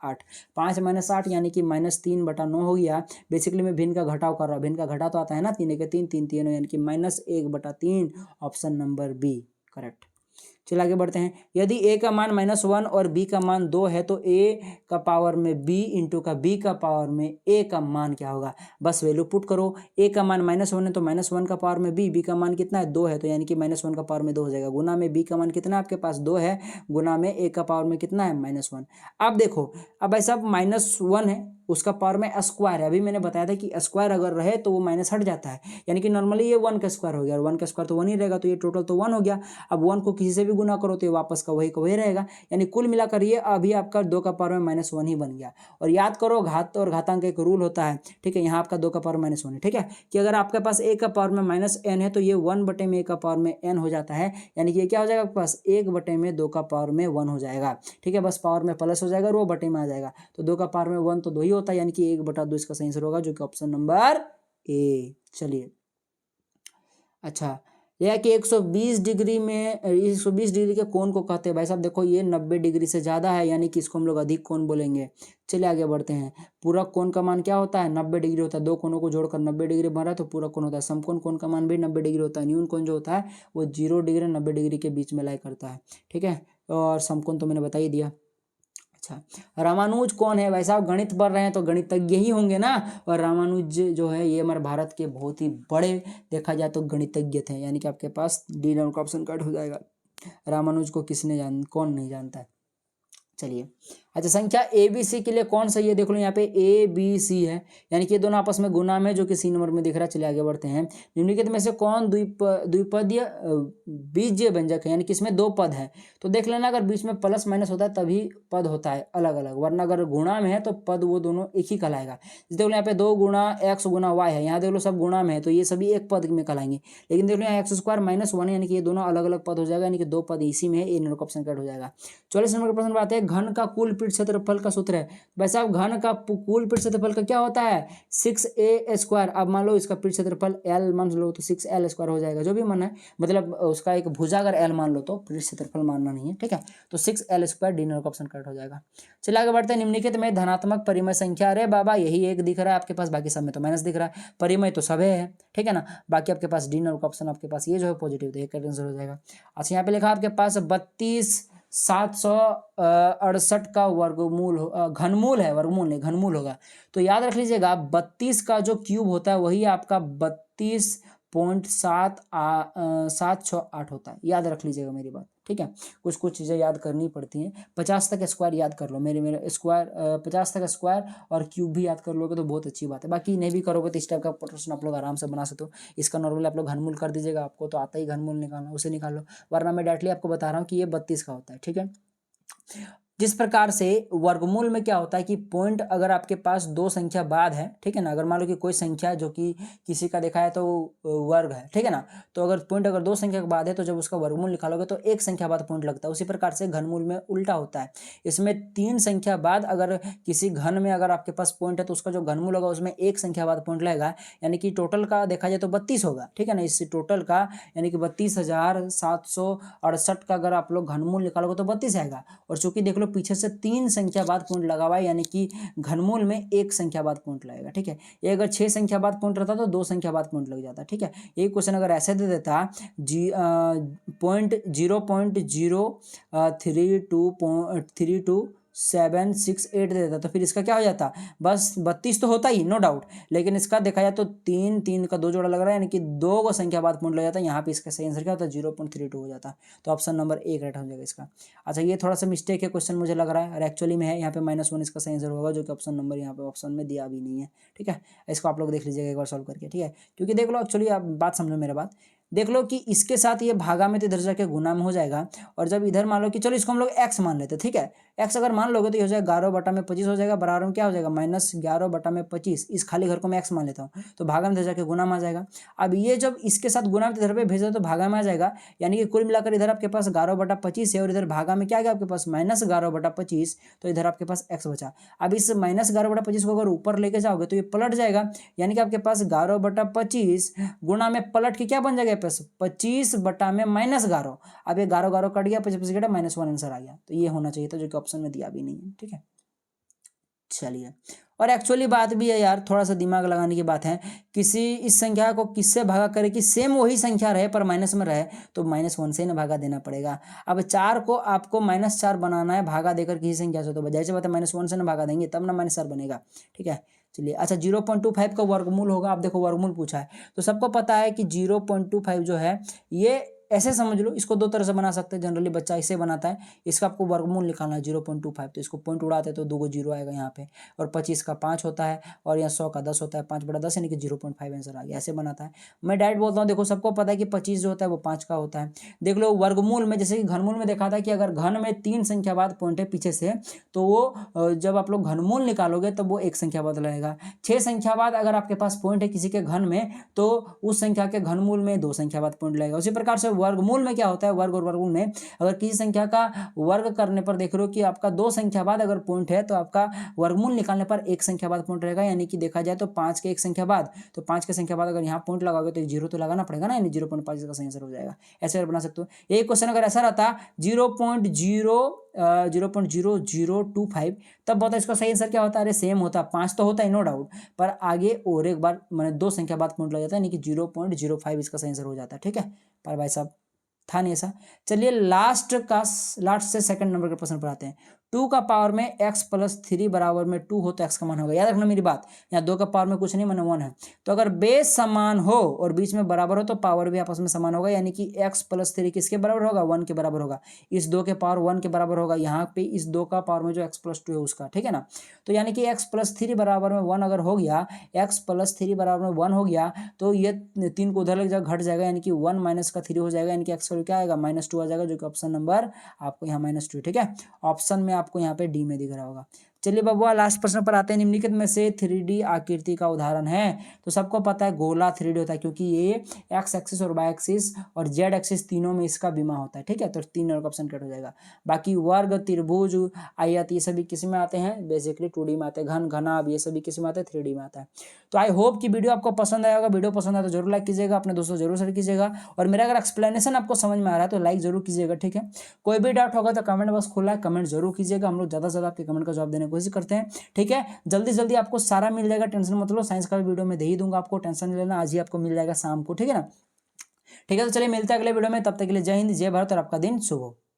8, 5 - 8 यानी कि -3/9 हो गया। बेसिकली मैं भिन्न का घटाव कर रहा हूँ, भिन्न का घटा तो आता है ना, 3 × 3 3 3, यानी कि -1/3, ऑप्शन नंबर बी करेक्ट। चलिए आगे बढ़ते हैं। यदि a का मान -1 और b का मान 2 है, तो a का पावर में b इंटू का b का पावर में a का मान क्या होगा। बस वैल्यू पुट करो, a का मान -1 है तो -1 का पावर में b का मान कितना है 2 है, तो यानी कि -1 का पावर में 2 हो जाएगा, गुना में b का मान कितना है आपके पास 2 है, गुना में a का पावर में कितना है -1। अब देखो, अब ऐसा -1 है, उसका पावर में स्क्वायर है, अभी मैंने बताया था कि स्क्वायर अगर रहे तो वो माइनस हट जाता है, यानी कि नॉर्मली ये 1 का स्क्वायर हो गया, और 1 का स्क्वायर तो 1 ही रहेगा, तो ये टोटल तो 1 हो गया। अब 1 को किसी से भी गुना करो तो ये वापस का वही रहेगा, यानी कुल मिलाकर ये अभी आपका 2 का पावर में -1 ही बन गया। और याद करो, घात और घातांक एक रूल होता है, ठीक है, यहाँ आपका 2 का पावर -1 है, ठीक है, कि अगर आपके पास a का पावर में -n है तो ये 1/a का पावर में n हो जाता है, यानी कि ये क्या हो जाएगा आपके पास 1/2 का पावर में 1 हो जाएगा। ठीक है, बस पावर में प्लस हो जाएगा और वो बटे में आ जाएगा, तो 2 का पावर में 1 तो 2 ही होता है, यानी कि 1/2 इसका सही आंसर होगा, जो कि ऑप्शन नंबर ए। चलिए, अच्छा, यह है कि 120 डिग्री में 120 डिग्री के कोण को कहते हैं। भाई साहब देखो, ये 90 डिग्री से ज़्यादा है, यानी कि इसको हम लोग अधिक कोण बोलेंगे। चलिए आगे बढ़ते हैं। पूरा कोण का मान क्या होता है 90 डिग्री होता है, दो कोणों को जोड़कर 90 डिग्री बन रहा है तो पूरा कोण होता है। समकोण कोण का मान भी 90 डिग्री होता है। न्यून कोण जो होता है वो 0 डिग्री 90 डिग्री के बीच में लाई करता है, ठीक है, और समकोण तो मैंने बता ही दिया। अच्छा, रामानुज कौन है भाई साहब, गणित पढ़ रहे हैं तो गणितज्ञ ही होंगे ना, और रामानुज जो है ये हमारे भारत के बहुत ही बड़े देखा जाए तो गणितज्ञ थे, यानी कि आपके पास डी नंबर का ऑप्शन कट हो जाएगा। रामानुज को कौन नहीं जानता है। चलिए, अच्छा, संख्या ए बी सी के लिए कौन सही है देख लो, यहाँ पे ए बी सी है, यानी कि ये दोनों आपस में गुना में, जो कि सी नंबर में दिख रहा है। चलिए आगे बढ़ते हैं। निम्नलिखित में से कौन द्विपदीय बीजीय व्यंजक है, यानी कि इसमें 2 पद है, तो देख लेना, अगर बीच में प्लस माइनस होता है तभी पद होता है अलग अलग, वरना अगर गुणा में है तो पद वो दोनों एक ही कहलाएगा। देख लो यहाँ पे 2 × x × y है, यहाँ देख लो सब गुणा में है तो ये सभी एक पद में कहलाएंगे, लेकिन देख लो यहाँ x² -1 यानी कि ये दोनों अलग अलग पद हो जाएगा, यानी कि 2 पद इसी में है, ए नंबर का ऑप्शन कट हो जाएगा। 44 नंबर का प्रश्न बात है, घन का कुल पीठ क्षेत्रफल का सूत्र है। वैसे अब घन का कुल पीठ क्षेत्रफल का क्या होता है 6a²। अब मान लो इसका पीठ क्षेत्रफल l मान लो तो 6l² हो जाएगा, जो भी मन है, मतलब उसका एक भुजा अगर l मान लो तो पीठ क्षेत्रफल मानना नहीं है, ठीक है, तो 6l² डी नंबर का ऑप्शन करेक्ट हो जाएगा। चलिए आगे बढ़ते हैं। निम्नलिखित में धनात्मक परिमेय संख्या, अरे बाबा यही एक दिख रहा है आपके पास, बाकी सब में तो माइनस दिख रहा है, परिमेय तो सब है, ठीक है ना, बाकी आपके पास डी नंबर का ऑप्शन आपके पास ये जो है पॉजिटिव, तो एक आंसर हो जाएगा। अच्छा, यहाँ पे लिखा आपके पास 32,768 का वर्गमूल घनमूल है, वर्गमूल नहीं घनमूल होगा, तो याद रख लीजिएगा 32 का जो क्यूब होता है वही आपका 32.768 होता है, याद रख लीजिएगा मेरी बात, ठीक है, कुछ कुछ चीज़ें याद करनी पड़ती हैं। 50 तक स्क्वायर याद कर लो, मेरे स्क्वायर 50 तक स्क्वायर और क्यूब भी याद कर लोगे तो बहुत अच्छी बात है। बाकी नहीं भी करोगे तो इस टाइप का प्रश्न आप लोग आराम से बना सकते हो। इसका नॉर्मली आप लोग घनमूल कर दीजिएगा, आपको तो आता ही घनमूल निकालना, उसे निकाल लो, वरना मैं डायरेक्टली आपको बता रहा हूँ कि ये 32 का होता है। ठीक है, जिस प्रकार से वर्गमूल में क्या होता है कि पॉइंट अगर आपके पास दो संख्या बाद है, ठीक है ना, अगर मान लो कि कोई संख्या जो कि किसी का देखा है तो वर्ग है, ठीक है ना, तो अगर पॉइंट अगर दो संख्या के बाद है तो जब उसका वर्गमूल निकालोगे तो एक संख्या बाद पॉइंट लगता है। उसी प्रकार से घनमूल में उल्टा होता है, इसमें तीन संख्या बाद अगर किसी घन में अगर आपके पास पॉइंट है तो उसका जो घनमूल होगा उसमें एक संख्या बाद पॉइंट लगेगा, यानी कि टोटल का देखा जाए तो 32 होगा। ठीक है ना, इस टोटल का यानी कि 32,768 का अगर आप लोग घनमूल निकालोगे तो 32 आएगा। और चूंकि देख लो पीछे से तीन संख्या बाद पॉइंट लगा हुआ है, यानी कि घनमूल में एक संख्या बाद पॉइंट लगेगा। ठीक है, ये अगर 6 संख्या बाद पॉइंट रहता तो दो संख्या बाद पॉइंट लग जाता। ठीक है, ये क्वेश्चन अगर ऐसे दे देता जी पॉइंट 0.03232 768 दे देता तो फिर इसका क्या हो जाता, बस 32 तो होता ही नो डाउट, लेकिन इसका देखा जाए तो तीन तीन का दो जोड़ा लग रहा है, यानी कि दो को संख्या बाद पॉइंट लग जाता है। यहाँ पे इसका सही आंसर क्या होता है, 0.32 हो जाता। तो ऑप्शन नंबर एक राइट हो जाएगा इसका। अच्छा, ये थोड़ा सा मिस्टेक है क्वेश्चन मुझे लग रहा है, और एक्चुअली में है यहाँ पे -1 इसका सही आंसर होगा, जो कि ऑप्शन नंबर यहाँ पे ऑप्शन में दिया भी नहीं है। ठीक है, इसको आप लोग देख लीजिएगा एक बार सॉल्व करके। ठीक है, क्योंकि देख लो एक्चुअली आप बात समझो मेरा बात, देख लो कि इसके साथ ये भागा में तो इधर जाके गुना में हो जाएगा, और जब इधर मान लो कि चलो इसको हम लोग x मान लेते हैं। ठीक है, x अगर मान लोगे तो ये हो जाएगा 11/25 हो जाएगा, बराबर में क्या हो जाएगा -11/25। इस खाली घर को मैं x मान लेता हूँ तो भागा में इधर जाके गुना में आ जाएगा। अब ये जब इसके साथ गुना में इधर पे भेजा तो भागा में आ जाएगा, यानी कि कुल मिलाकर इधर आपके पास 11/25 है और इधर भागा में क्या आ गया आपके पास -11/25, तो इधर आपके पास x बचा। अब इस -11/25 को अगर ऊपर लेके जाओगे तो ये पलट जाएगा, यानी कि आपके पास 11/25 गुना में पलट के क्या बन जाएगा, 25/-11। अब ये 11 कट गया, 25 घटा -1 आंसर आ गया। तो ये होना चाहिए था, जो कि ऑप्शन में दिया भी नहीं है। ठीक है, चलिए, और एक्चुअली बात भी है यार, थोड़ा सा दिमाग लगाने की बात है, किसी इस संख्या को किससे भागा करे कि सेम वही संख्या रहे पर माइनस में रहे, तो -1 से ही ना भागा देना पड़ेगा। अब 4 को आपको -4 बनाना है भागा देकर किसी संख्या से, तो बजाय से बात है -1 से ना भागा देंगे तब ना -4 बनेगा। ठीक है, चलिए। अच्छा, 0.25 का वर्गमूल होगा, आप देखो वर्गमूल पूछा है तो सबको पता है कि 0.25 जो है ये ऐसे समझ लो, इसको दो तरह से बना सकते हैं, जनरली बच्चा इसे बनाता है। इसका आपको वर्गमूल निकालना है 0.25, तो इसको पॉइंट उड़ाते तो 2 जीरो आएगा यहाँ पे, और 25 का 5 होता है, और यहाँ 100 का 10 होता है, 5/10 यानी कि 0.5 आंसर आ गया। ऐसे बनाता है, मैं डायरेक्ट बोलता हूँ। देखो सबको पता है कि 25 जो होता है वो 5 का होता है। देख लो वर्गमूल में, जैसे कि घनमूल में देखा था कि अगर घन में 3 संख्या बाद पॉइंट है पीछे से, तो वो जब आप लोग घनमूल निकालोगे तब वो एक संख्या बाद लगेगा। 6 संख्या बाद अगर आपके पास पॉइंट है किसी के घन में, तो उस संख्या के घनमूल में 2 संख्या बाद पॉइंट लगेगा। उसी प्रकार से वर्गमूल में क्या होता है, वर्ग और वर्गमूल में अगर किसी संख्या का वर्ग करने पर देख रहे हो कि आपका 2 संख्या बाद अगर पॉइंट है, तो आपका वर्गमूल निकालने पर एक संख्या बाद पॉइंट रहेगा, यानी कि देखा जाए तो 5 के एक संख्या बाद, तो 5 के संख्या बाद अगर यहाँ पॉइंट लगाओगे तो 0 तो लगाना पड़ेगा ना, यानी 0.5 का सही आंसर हो जाएगा। ऐसे बना सकते हो। यही क्वेश्चन अगर ऐसा रहता 0.00025, तब बताओ इसका सही आंसर क्या होता है। अरे सेम होता, 5 तो होता है नो डाउट, पर आगे और एक बार मैंने 2 संख्या बाद पॉइंट लग जाता है, यानी कि 0.05 इसका सही आंसर हो जाता है। ठीक है, पर भाई साहब था नहीं ऐसा। चलिए लास्ट से सेकंड नंबर के प्रश्न पर आते हैं। 2 का पावर में x+3 बराबर में 2 हो तो x का मान होगा। याद रखना मेरी बात, यहाँ 2 का पावर में कुछ नहीं, मैंने 1 है। तो अगर बेस समान हो और बीच में बराबर हो तो पावर भी आपस में समान होगा, यानी कि x+3 किसके बराबर होगा, 1 के बराबर होगा। इस 2 के पावर 1 के बराबर होगा, यहाँ पे इस 2 का पावर में जो x+2 है उसका। ठीक है ना, तो यानी कि x+3 बराबर में 1 अगर हो गया, x+3 बराबर में 1 हो गया, तो ये 3 को उधर लग जाएगा, घट जाएगा, यानी कि 1 माइनस का 3 हो जाएगा, यानी कि x क्या आएगा, -2 आ जाएगा, जो कि ऑप्शन नंबर आपको यहाँ -2। ठीक है, ऑप्शन में आपको यहाँ पे डी में दिख रहा होगा। चलिए बबुआ लास्ट प्रश्न पर आते हैं। निम्नलिखित में से 3D आकृति का उदाहरण है, तो सबको पता है गोला 3D होता है, क्योंकि ये एक्स एक्सिस और वाई एक्सिस और जेड एक्सिस तीनों में इसका बीमा होता है। ठीक है, तो 3 नंबर का ऑप्शन कट हो जाएगा। बाकी वर्ग, त्रिभुज, आयत, ये सभी किस में आते हैं, बेसिकली 2D में आते हैं। घन, घनाभ, ये सभी किस में आते हैं, 3D में आता है। तो आई होप कि वीडियो आपको पसंद आया होगा। वीडियो पसंद आया तो जरूर लाइक कीजिएगा, अपने दोस्तों जरूर शेयर कीजिएगा, और मेरा अगर एक्सप्लेनेशन आपको समझ में आ रहा है तो लाइक जरूर कीजिएगा। ठीक है, कोई भी डाउट होगा तो कमेंट बॉक्स खुला है, कमेंट जरूर कीजिएगा, हम लोग ज़्यादा से ज़्यादा आपके कमेंट का जवाब देने की कोशिश करते हैं। ठीक है, जल्दी जल्दी आपको सारा मिल जाएगा, टेंशन मत लो। साइंस का भी वीडियो में दे ही दूंगा आपको, टेंशन नहीं लेना, आज ही आपको मिल जाएगा शाम को। ठीक है ना, ठीक है, तो चलिए मिलते हैं अगले वीडियो में, तब तक के लिए जय हिंद, जय भारत, और आपका दिन शुभ हो।